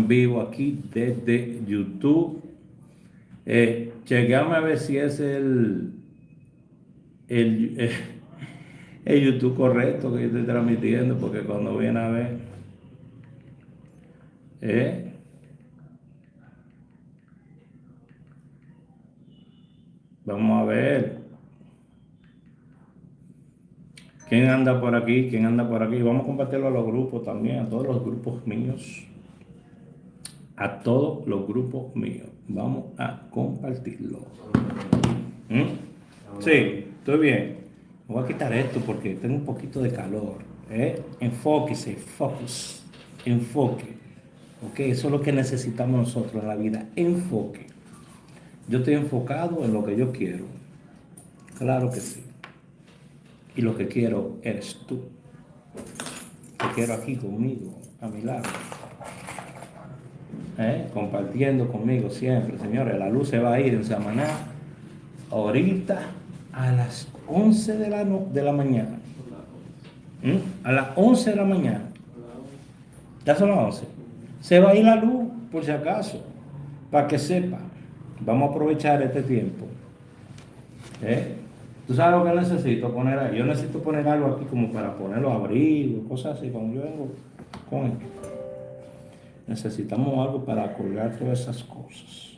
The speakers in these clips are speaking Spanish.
en vivo aquí desde YouTube. Chequeame a ver si es el, eh, el YouTube correcto que yo estoy transmitiendo, porque cuando viene a ver, eh, vamos a ver quién anda por aquí, quién anda por aquí. Vamos a compartirlo a los grupos también, a todos los grupos míos, a todos los grupos míos. Vamos a compartirlo. ¿Mm? Sí, estoy bien. Me voy a quitar esto porque tengo un poquito de calor. Enfóquese, focus, enfoque. Ok, eso es lo que necesitamos nosotros en la vida, enfoque. Yo estoy enfocado en lo que yo quiero. Claro que sí. Y lo que quiero eres tú. Te quiero aquí conmigo, a mi lado. Compartiendo conmigo siempre, señores. La luz se va a ir en Samaná ahorita a las 11 de la mañana. A las 11 de la mañana. Ya son las 11. Se va a ir la luz, por si acaso, para que sepa. Vamos a aprovechar este tiempo. ¿Tú sabes lo que necesito poner ahí? Yo necesito poner algo aquí como para poner los abrigos, cosas así, cuando yo vengo con esto. Necesitamos algo para colgar todas esas cosas.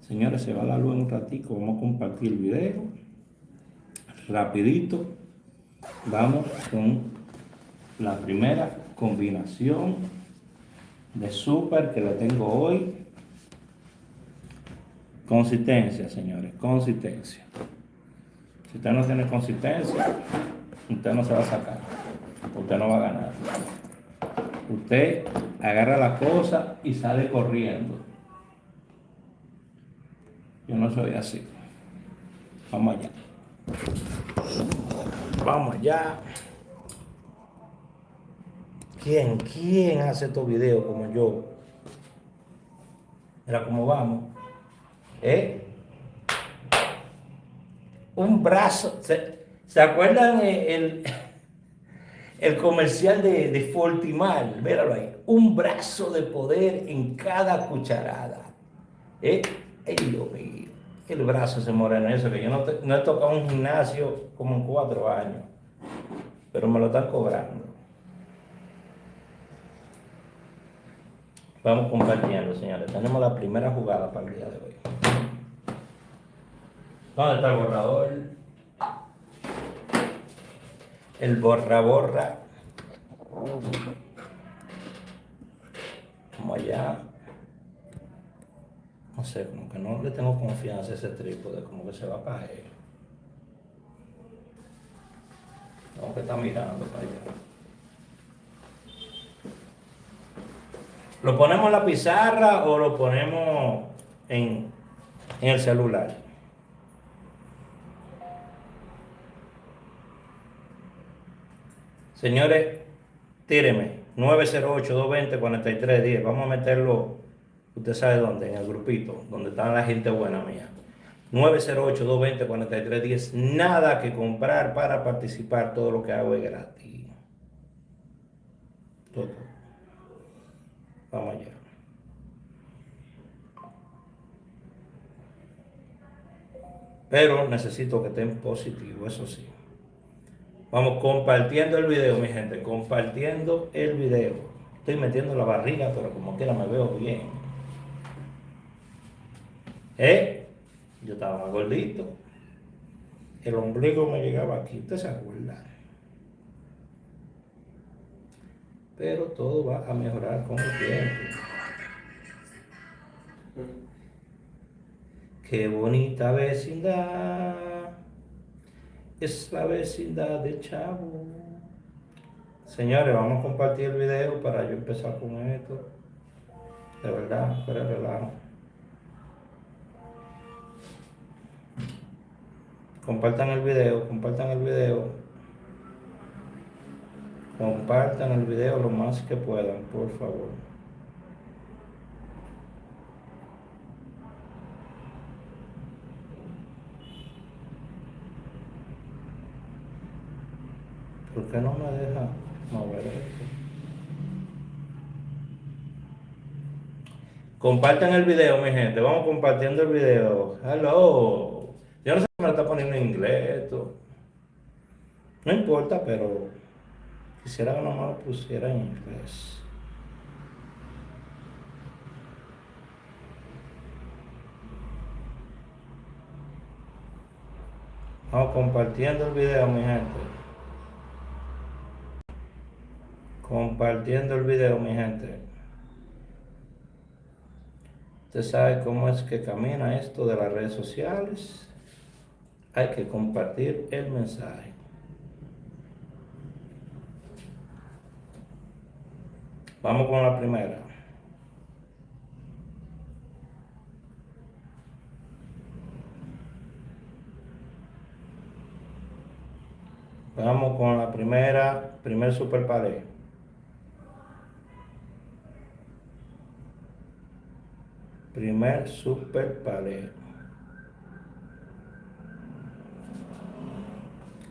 Señores, se va la luz en un ratico, vamos a compartir el video. Rapidito. Vamos con la primera combinación de súper que le tengo hoy. Consistencia, señores, consistencia. Si usted no tiene consistencia, usted no se va a sacar, usted no va a ganar. Usted agarra la cosa y sale corriendo. Yo no soy así. Vamos allá. Vamos allá. ¿Quién hace estos videos como yo? Mira cómo vamos. Un brazo. ¿Se acuerdan el comercial de Fortimal? Míralo ahí. Un brazo de poder en cada cucharada. Ay, Dios mío. El brazo se moreno. Eso que yo no he tocado un gimnasio como en 4 años. Pero me lo están cobrando. Vamos compartiendo, señores. Tenemos la primera jugada para el día de hoy. ¿Dónde está el borrador? El borra. Vamos allá. No sé, como que no le tengo confianza a ese trípode, como que se va a caer. Tengo que estar mirando para allá. ¿Lo ponemos en la pizarra o lo ponemos en el celular? Señores, tíreme. 908-220-4310. Vamos a meterlo, usted sabe dónde, en el grupito, donde está la gente buena mía. 908-220-4310. Nada que comprar para participar. Todo lo que hago es gratis. Todo. Vamos allá. Pero necesito que estén positivos, eso sí. Vamos compartiendo el video, mi gente. Compartiendo el video. Estoy metiendo la barriga, pero como quiera me veo bien. Yo estaba más gordito. El ombligo me llegaba aquí. Usted se acuerda. Pero todo va a mejorar con el tiempo. Qué bonita vecindad. Es la vecindad de Chavo. Señores, vamos a compartir el video para yo empezar con esto. De verdad, fuera de relajo. Compartan el video, compartan el video. Compartan el video lo más que puedan, por favor. ¿Por qué no me deja mover esto? Compartan el video, mi gente. Vamos compartiendo el video. Hello. Yo no sé si me lo está poniendo en inglés esto. No importa, pero quisiera que nomás lo pusiera en inglés. Vamos compartiendo el video, mi gente. Compartiendo el video, mi gente. Usted sabe cómo es que camina esto de las redes sociales. Hay que compartir el mensaje. Vamos con la primera. Vamos con la primera, primer super palé. Primer super palé.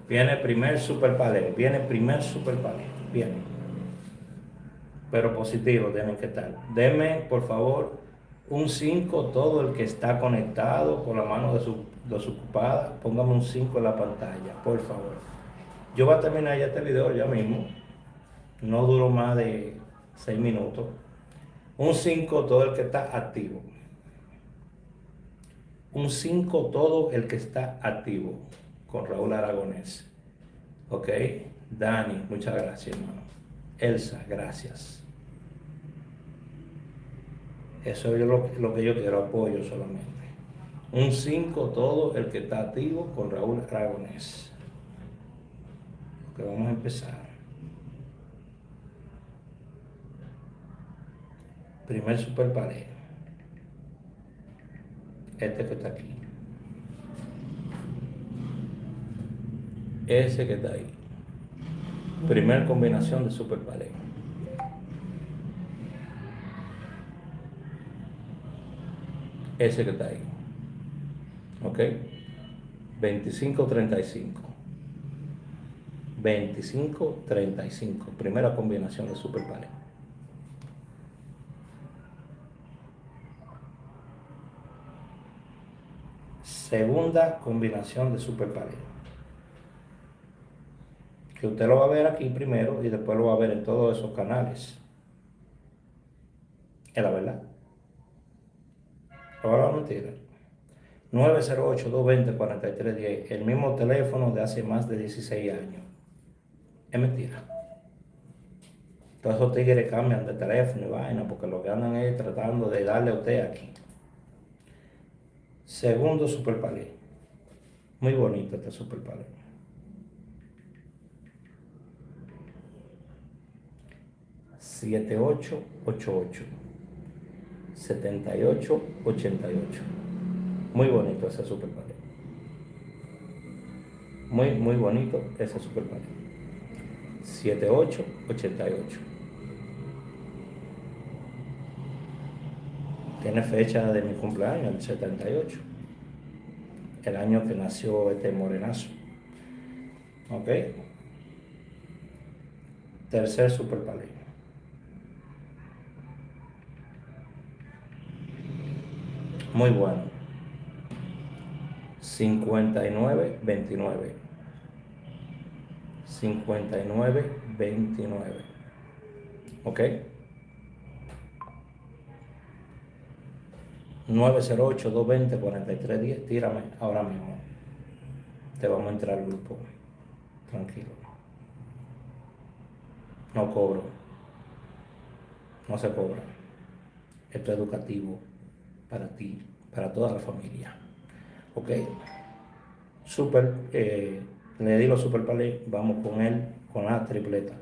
Viene primer super palé. Viene primer super palé. Viene. Pero positivo tienen que estar. Denme, por favor, un 5 todo el que está conectado con la mano desocupada. Póngame un 5 en la pantalla, por favor. Yo voy a terminar ya este video ya mismo. No duró más de 6 minutos. Un 5 todo el que está activo. Un 5 todo el que está activo con Raúl Aragonés. Ok, Dani, muchas gracias, hermano. Elsa, gracias. Eso es lo que yo quiero, apoyo solamente. Un 5 todo el que está activo con Raúl Aragonés. Ok, vamos a empezar. Primer super palé. Este que está aquí. Ese que está ahí. Primer combinación de super palé. Ese que está ahí. Ok. 25-35. 25-35. Primera combinación de super palé. Segunda combinación de super palé. Que usted lo va a ver aquí primero y después lo va a ver en todos esos canales. Es la verdad. Ahora mentira. 908-220-4310. El mismo teléfono de hace más de 16 años. Es mentira. Todos esos tigres cambian de teléfono y vaina porque lo que andan es tratando de darle a usted aquí. Segundo super palé. Muy bonito este super palé. 7888. 7888. Muy bonito ese super palé. Muy bonito ese super palé. 7888. Tiene fecha de mi cumpleaños, el 78. El año que nació este morenazo. Ok. Tercer super palé. Muy bueno. 5929. 5929. ¿Ok? 908-220-4310. Tírame ahora mismo. Te vamos a entrar al grupo. Tranquilo. No cobro. No se cobra. Esto es educativo para ti, para toda la familia. ¿Ok? Super, le di los super palés. Vamos con él, con la tripleta.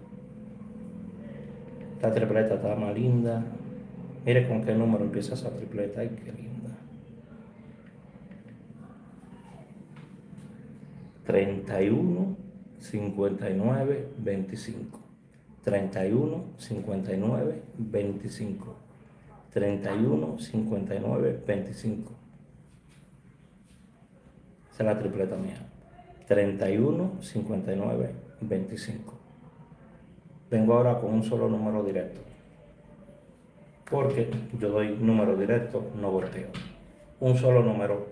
Esta tripleta está más linda. Mire con qué número empieza esa tripleta. Ay, qué linda. 31, 59, 25. 31, 59, 25. 31, 59, 25. Esa es la tripleta mía. 31, 59, 25. Vengo ahora con un solo número directo. porque yo doy número directo, no volteo. Un solo número,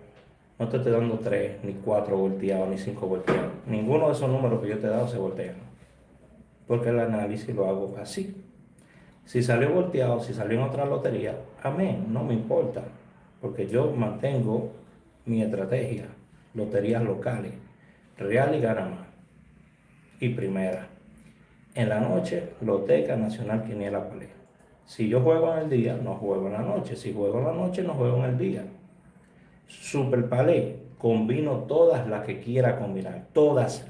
no te estoy dando 3, ni 4 volteados, ni 5 volteados. Ninguno de esos números que yo te he dado se voltean, porque el análisis lo hago así. Si salió volteado, si salió en otra lotería, amén, no me importa, porque yo mantengo mi estrategia, loterías locales, Real y Ganama, y Primera. En la noche, Loteca Nacional Quiniela Palé. Si yo juego en el día, no juego en la noche. Si juego en la noche, no juego en el día. Super Palé, combino todas las que quiera combinar. Todas.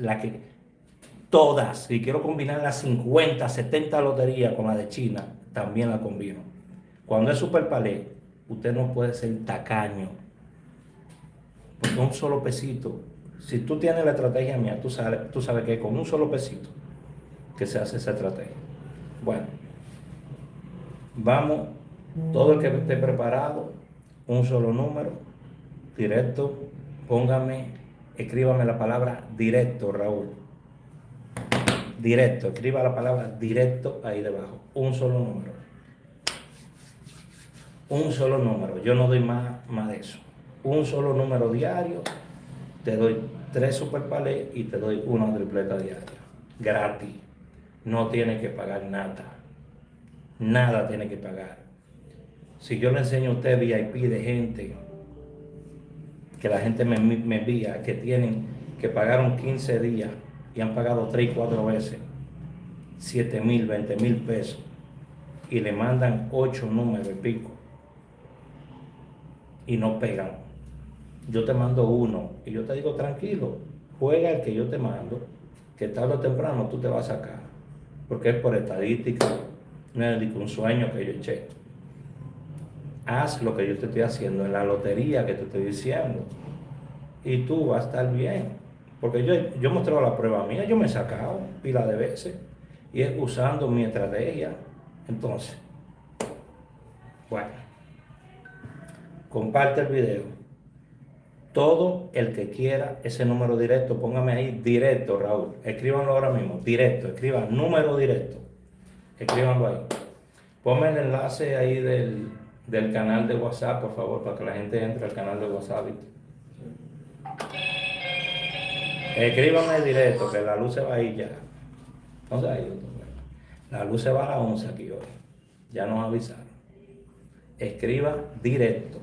Si quiero combinar las 50, 70 loterías con la de China, también la combino. Cuando es Super Palé, usted no puede ser tacaño. Porque un solo pesito. Si tú tienes la estrategia mía, tú sabes que con un solo pesito que se hace esa estrategia. Bueno, vamos, todo el que esté preparado, un solo número, directo, escríbame la palabra directo, Raúl. Directo, escriba la palabra directo ahí debajo, un solo número. Un solo número, yo no doy más de eso. Un solo número diario, te doy 3 super palés y te doy una tripleta diaria, gratis. No tienes que pagar nada. Nada tiene que pagar. Si yo le enseño a usted VIP de gente, que la gente me envía, que pagaron 15 días y han pagado 3 y 4 veces, 7,000, 20,000 pesos, y le mandan 8 números y pico, y no pegan. Yo te mando uno, y yo te digo, tranquilo, juega el que yo te mando, que tarde o temprano tú te vas a sacar, porque es por estadística, no es un sueño que yo eché. Haz lo que yo te estoy haciendo en la lotería que te estoy diciendo, y tú vas a estar bien. Porque yo he mostrado la prueba mía, yo me he sacado pila de veces, y es usando mi estrategia. Entonces, bueno, comparte el video. Todo el que quiera ese número directo, póngame ahí directo, Raúl. Escríbanlo ahora mismo, directo. Escriban número directo. Escríbanlo ahí. Ponme el enlace ahí del canal de WhatsApp, por favor, para que la gente entre al canal de WhatsApp. Escríbanme directo, que la luz se va a ir ya. No se ha ido todavía. La luz se va a las 11 aquí hoy. Ya nos avisaron. Escriba directo.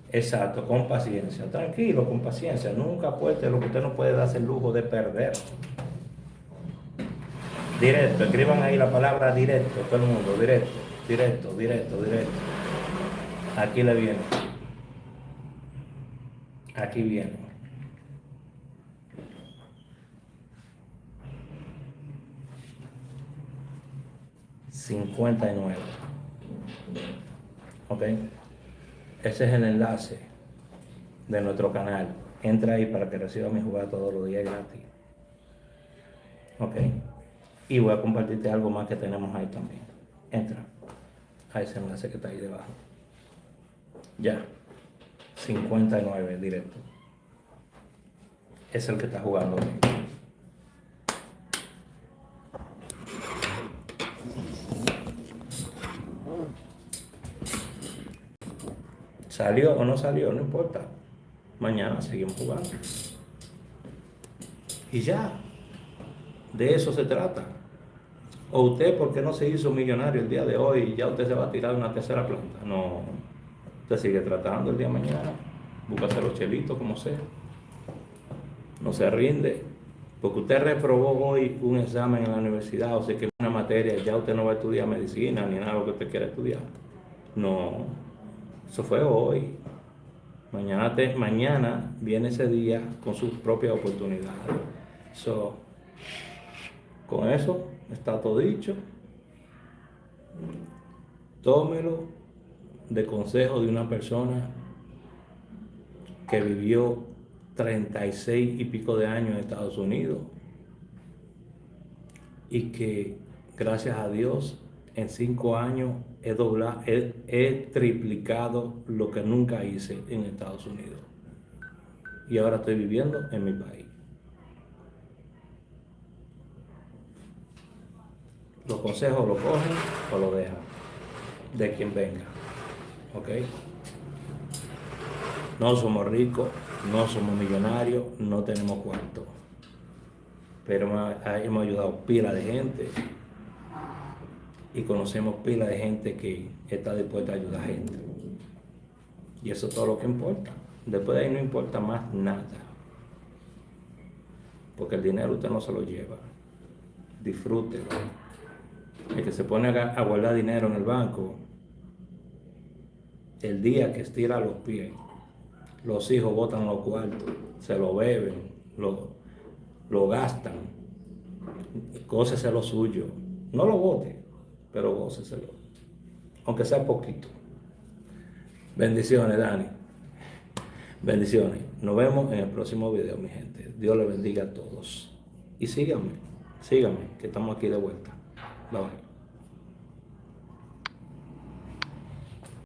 Exacto, con paciencia. Tranquilo, con paciencia. Nunca apueste lo que usted no puede darse el lujo de perder. Directo, escriban ahí la palabra directo, todo el mundo, directo, directo, directo, directo. Aquí le viene. Aquí viene. $59. ¿Ok? Ese es el enlace de nuestro canal. Entra ahí para que reciba mi jugada todos los días gratis. ¿Ok? Y voy a compartirte algo más que tenemos ahí también. Entra a ese enlace que está ahí debajo. Ya. 59 directo. Es el que está jugando hoy. ¿Salió o no salió? No importa. Mañana seguimos jugando. Y ya. De eso se trata. O usted, ¿por qué no se hizo millonario el día de hoy y ya usted se va a tirar de una tercera planta? No. Usted sigue tratando el día de mañana. Búscase los chelitos como sea. No se rinde. Porque usted reprobó hoy un examen en la universidad, o sea que una materia, ya usted no va a estudiar medicina ni nada de lo que usted quiera estudiar. No. Eso fue hoy. Mañana viene ese día con sus propias oportunidades. Con eso está todo dicho. Tómelo de consejo de una persona que vivió 36 y pico de años en Estados Unidos y que, gracias a Dios, en 5 años he triplicado lo que nunca hice en Estados Unidos. Y ahora estoy viviendo en mi país. Los consejos lo cogen o lo dejan. de quien venga. ¿Ok? No somos ricos, no somos millonarios, no tenemos cuarto. Pero hemos ayudado pila de gente y conocemos pila de gente que está dispuesta a ayudar a gente. Y eso es todo lo que importa. Después de ahí no importa más nada. Porque el dinero usted no se lo lleva. Disfrútelo. El que se pone a guardar dinero en el banco, el día que estira los pies, los hijos botan los cuartos, se lo beben, lo gastan. Gócese lo suyo. No lo bote, pero góceselo. Aunque sea poquito. Bendiciones, Dani. Bendiciones. Nos vemos en el próximo video, mi gente. Dios les bendiga a todos. Y síganme, que estamos aquí de vuelta. Bye bye.